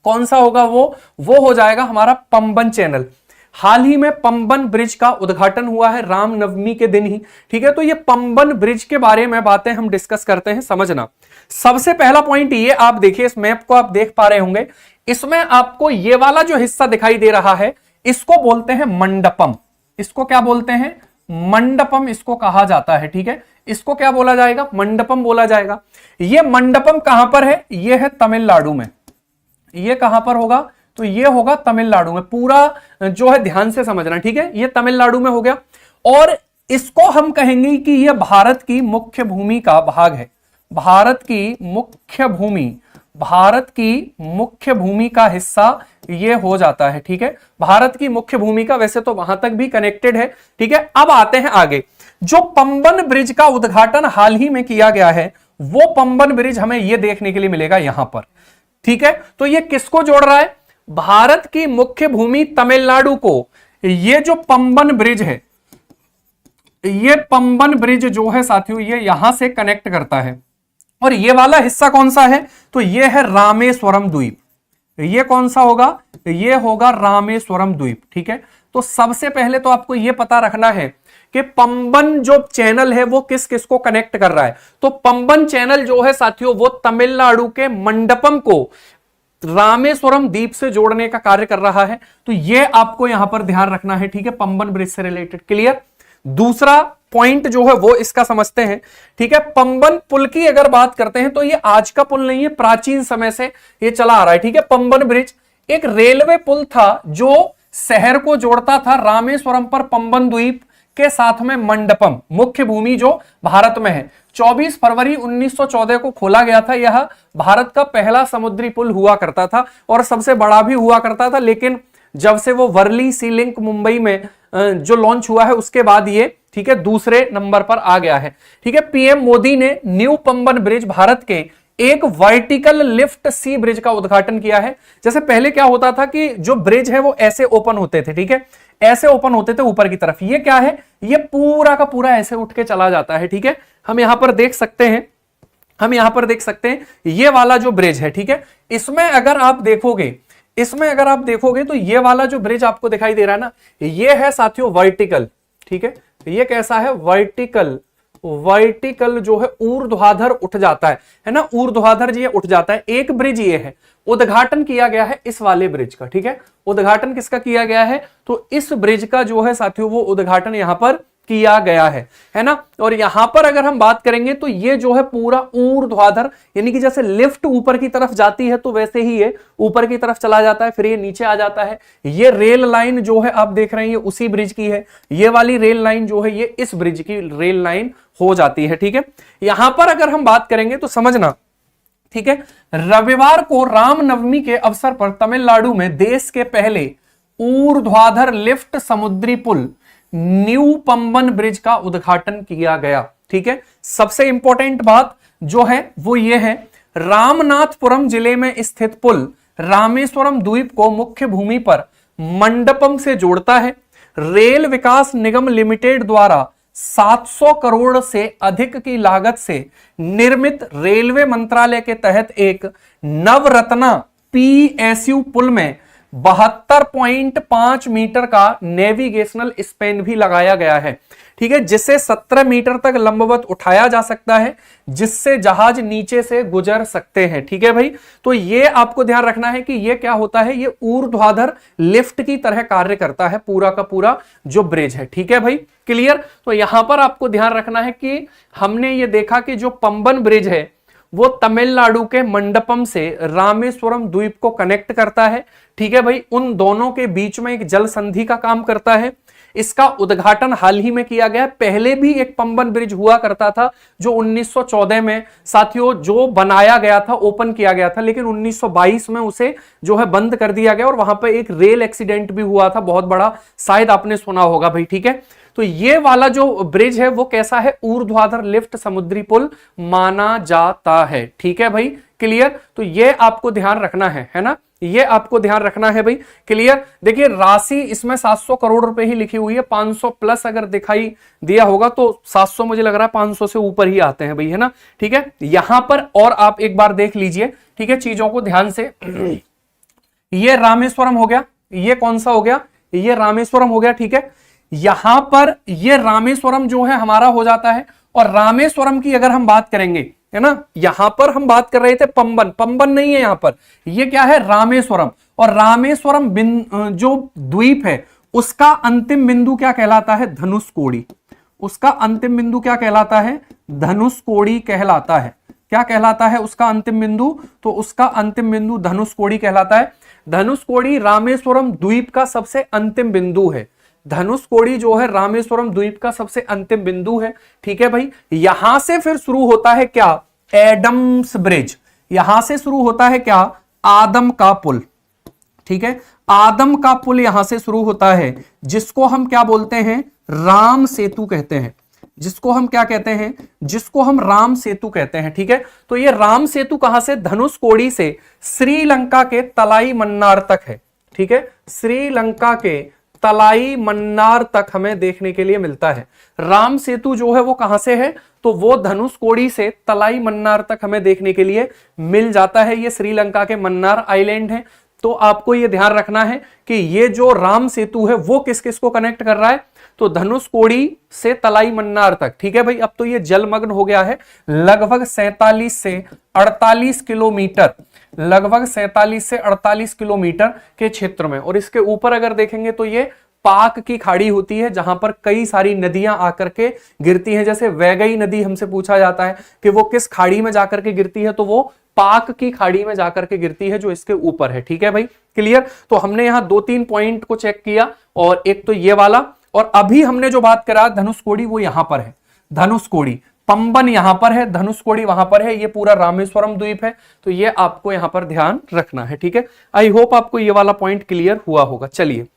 कौन सा होगा वो हो जाएगा हमारा पंबन चैनल। हाल ही में पंबन ब्रिज का उद्घाटन हुआ है रामनवमी के दिन ही, ठीक है। तो ये पंबन ब्रिज के बारे में बातें हम डिस्कस करते हैं, समझना। सबसे पहला पॉइंट ये, आप देखिए इस मैप को आप देख पा रहे होंगे, इसमें आपको ये वाला जो हिस्सा दिखाई दे रहा है इसको बोलते हैं मंडपम। इसको क्या बोलते हैं? मंडपम इसको कहा जाता है, ठीक है। इसको क्या बोला जाएगा? मंडपम बोला जाएगा। ये मंडपम कहां पर है? ये है तमिलनाडु में। ये कहां पर होगा? तो ये होगा तमिलनाडु में। पूरा जो है ध्यान से समझना, ठीक है। ये तमिलनाडु में हो गया और इसको हम कहेंगे कि ये भारत की मुख्य भूमि का भाग है। भारत की मुख्य भूमि का हिस्सा ये हो जाता है, ठीक है। भारत की मुख्य भूमि का, वैसे तो वहां तक भी कनेक्टेड है, ठीक है। अब आते हैं आगे। जो पंबन ब्रिज का उद्घाटन हाल ही में किया गया है वो पंबन ब्रिज हमें ये देखने के लिए मिलेगा यहां पर, ठीक है। तो ये किसको जोड़ रहा है? भारत की मुख्य भूमि तमिलनाडु को ये जो पंबन ब्रिज है, ये पंबन ब्रिज जो है साथियों ये यहां से कनेक्ट करता है। और ये वाला हिस्सा कौन सा है? तो ये है रामेश्वरम द्वीप। ये कौन सा होगा? ये होगा रामेश्वरम द्वीप, ठीक है। तो सबसे पहले तो आपको ये पता रखना है कि पंबन जो चैनल है वो किस किस को कनेक्ट कर रहा है। तो पंबन चैनल जो है साथियों वो तमिलनाडु के मंडपम को रामेश्वरम द्वीप से जोड़ने का कार्य कर रहा है। तो ये आपको यहां पर ध्यान रखना है, ठीक है, पंबन ब्रिज से रिलेटेड। क्लियर? दूसरा पॉइंट जो है वो इसका समझते हैं, ठीक है। पंबन पुल की अगर बात करते हैं तो ये आज का पुल नहीं है, प्राचीन समय से ये चला आ रहा है, ठीक है। पंबन ब्रिज एक रेलवे पुल था जो शहर को जोड़ता था रामेश्वरम पर पंबन द्वीप के साथ में मंडपम, मुख्य भूमि जो भारत में है। 24 फरवरी 1914 को खोला गया था। यह भारत का पहला समुद्री पुल हुआ करता था और सबसे बड़ा भी हुआ करता था, लेकिन जब से वो वर्ली सी लिंक मुंबई में जो लॉन्च हुआ है उसके बाद ये, ठीक है, दूसरे नंबर पर आ गया है, ठीक है। पीएम मोदी ने न्यू पंबन ब्रिज, भारत के एक वर्टिकल लिफ्ट सी ब्रिज का उद्घाटन किया है। जैसे पहले क्या होता था कि जो ब्रिज है वो ऐसे ओपन होते थे, ठीक है, ऐसे ओपन होते थे ऊपर की तरफ। ये क्या है? ये पूरा का पूरा ऐसे उठ के चला जाता है, ठीक है। हम यहां पर देख सकते हैं, ये वाला जो ब्रिज है, ठीक है, इसमें अगर आप देखोगे तो ये वाला जो ब्रिज आपको दिखाई दे रहा है ना, ये है साथियों वर्टिकल, ठीक है। ये कैसा है? वर्टिकल जो है ऊर्ध्वाधर उठ जाता है ना, ऊर्ध्वाधर ये उठ जाता है। एक ब्रिज ये है, उद्घाटन किया गया है इस वाले ब्रिज का, ठीक है। उद्घाटन किसका किया गया है? तो इस ब्रिज का जो है साथियों वो उद्घाटन यहां पर किया गया है ना। और यहां पर अगर हम बात करेंगे तो ये जो है पूरा ऊर्ध्वाधर, यानी कि जैसे लिफ्ट ऊपर की तरफ जाती है तो वैसे ही ये ऊपर की तरफ चला जाता है, फिर ये नीचे आ जाता है। ये रेल लाइन जो है आप देख रहे हैं ये उसी ब्रिज की है। ये वाली रेल लाइन जो है ये इस ब्रिज की रेल लाइन हो जाती है, ठीक है। यहां पर अगर हम बात करेंगे तो समझना, ठीक है, रविवार को रामनवमी के अवसर पर तमिलनाडु में देश के पहले ऊर्ध्वाधर लिफ्ट समुद्री पुल न्यू पंबन ब्रिज का उद्घाटन किया गया, ठीक है। सबसे इंपॉर्टेंट बात जो है वो ये है, रामनाथपुरम जिले में स्थित पुल रामेश्वरम द्वीप को मुख्य भूमि पर मंडपम से जोड़ता है। रेल विकास निगम लिमिटेड द्वारा 700 करोड़ से अधिक की लागत से निर्मित रेलवे मंत्रालय के तहत एक नवरत्ना पीएसयू पुल में 72.5 मीटर का नेविगेशनल स्पैन भी लगाया गया है, ठीक है, जिसे 17 मीटर तक लंबवत उठाया जा सकता है, जिससे जहाज नीचे से गुजर सकते हैं, ठीक है भाई। तो ये आपको ध्यान रखना है कि ये क्या होता है, ये ऊर्ध्वाधर लिफ्ट की तरह कार्य करता है पूरा का पूरा जो ब्रिज है, ठीक है भाई। क्लियर? तो यहां पर आपको ध्यान रखना है कि हमने ये देखा कि जो पंबन ब्रिज है वो तमिलनाडु के मंडपम से रामेश्वरम द्वीप को कनेक्ट करता है, ठीक है भाई। उन दोनों के बीच में एक जल संधि का काम करता है। इसका उद्घाटन हाल ही में किया गया। पहले भी एक पंबन ब्रिज हुआ करता था जो 1914 में साथियों जो बनाया गया था, ओपन किया गया था, लेकिन 1922 में उसे जो है बंद कर दिया गया और वहां पर एक रेल एक्सीडेंट भी हुआ था बहुत बड़ा, शायद आपने सुना होगा भाई, ठीक है। तो ये वाला जो ब्रिज है वो कैसा है? ऊर्ध्वाधर लिफ्ट समुद्री पुल माना जाता है, ठीक है भाई। क्लियर? तो ये आपको ध्यान रखना है ना, ये आपको ध्यान रखना है भाई। क्लियर? देखिए राशि इसमें 700 करोड़ रुपए ही लिखी हुई है, 500 प्लस अगर दिखाई दिया होगा तो 700 मुझे लग रहा है 500 से ऊपर ही आते हैं भाई, है ना, ठीक है। यहां पर और आप एक बार देख लीजिए, ठीक है, चीजों को ध्यान से ये रामेश्वरम हो गया, ये कौन सा हो गया, ये रामेश्वरम हो गया, ठीक है। यहां पर ये रामेश्वरम जो है हमारा हो जाता है। और रामेश्वरम की अगर हम बात करेंगे, है ना, यहां पर हम बात कर रहे थे पंबन, पंबन नहीं है यहां पर, ये क्या है, रामेश्वरम। और रामेश्वरम जो द्वीप है उसका अंतिम बिंदु क्या कहलाता है, धनुषकोडी। उसका अंतिम बिंदु क्या कहलाता है, धनुषकोडी कहलाता है। क्या कहलाता है उसका अंतिम बिंदु, तो उसका अंतिम बिंदु धनुषकोडी कहलाता है। धनुषकोडी रामेश्वरम द्वीप का सबसे अंतिम बिंदु है। धनुषकोडी जो है रामेश्वरम द्वीप का सबसे अंतिम बिंदु है, ठीक है भाई। यहां से फिर शुरू होता है क्या, एडम्स ब्रिज। यहां से शुरू होता है क्या, आदम का पुल, ठीक है। आदम का पुल यहां से शुरू होता है, जिसको हम क्या बोलते हैं, राम सेतु कहते हैं। जिसको हम क्या कहते हैं, जिसको हम राम सेतु कहते हैं, ठीक है। तो ये राम सेतु कहां से, धनुषकोडी से श्रीलंका के तलाई मन्नार तक है, ठीक है। श्रीलंका के तलाई मन्नार तक हमें देखने के लिए मिलता है। राम सेतु जो है वो कहां से है, तो वो धनुषकोडी से तलाई मन्नार तक हमें देखने के लिए मिल जाता है। ये श्रीलंका के मन्नार आइलैंड है। तो आपको ये ध्यान रखना है कि ये जो राम सेतु है वो किस किस को कनेक्ट कर रहा है, तो धनुषकोडी से तलाई मन्नार तक, ठीक है भाई। अब तो ये जलमग्न हो गया है लगभग 47 से 48 किलोमीटर, लगभग 47 से 48 किलोमीटर के क्षेत्र में। और इसके ऊपर अगर देखेंगे तो ये पाक की खाड़ी होती है, जहां पर कई सारी नदियां आकर के गिरती हैं। जैसे वैगई नदी हमसे पूछा जाता है कि वो किस खाड़ी में जाकर के गिरती है, तो वो पाक की खाड़ी में जाकर के गिरती है, जो इसके ऊपर है, ठीक है भाई, क्लियर। तो हमने यहां 2-3 पॉइंट को चेक किया, और एक तो ये वाला, और अभी हमने जो बात करा धनुषकोडी वो यहां पर है। धनुषकोडी, पंबन यहां पर है, धनुषकोडी वहां पर है, ये पूरा रामेश्वरम द्वीप है। तो ये आपको यहां पर ध्यान रखना है, ठीक है। आई होप आपको ये वाला पॉइंट क्लियर हुआ होगा। चलिए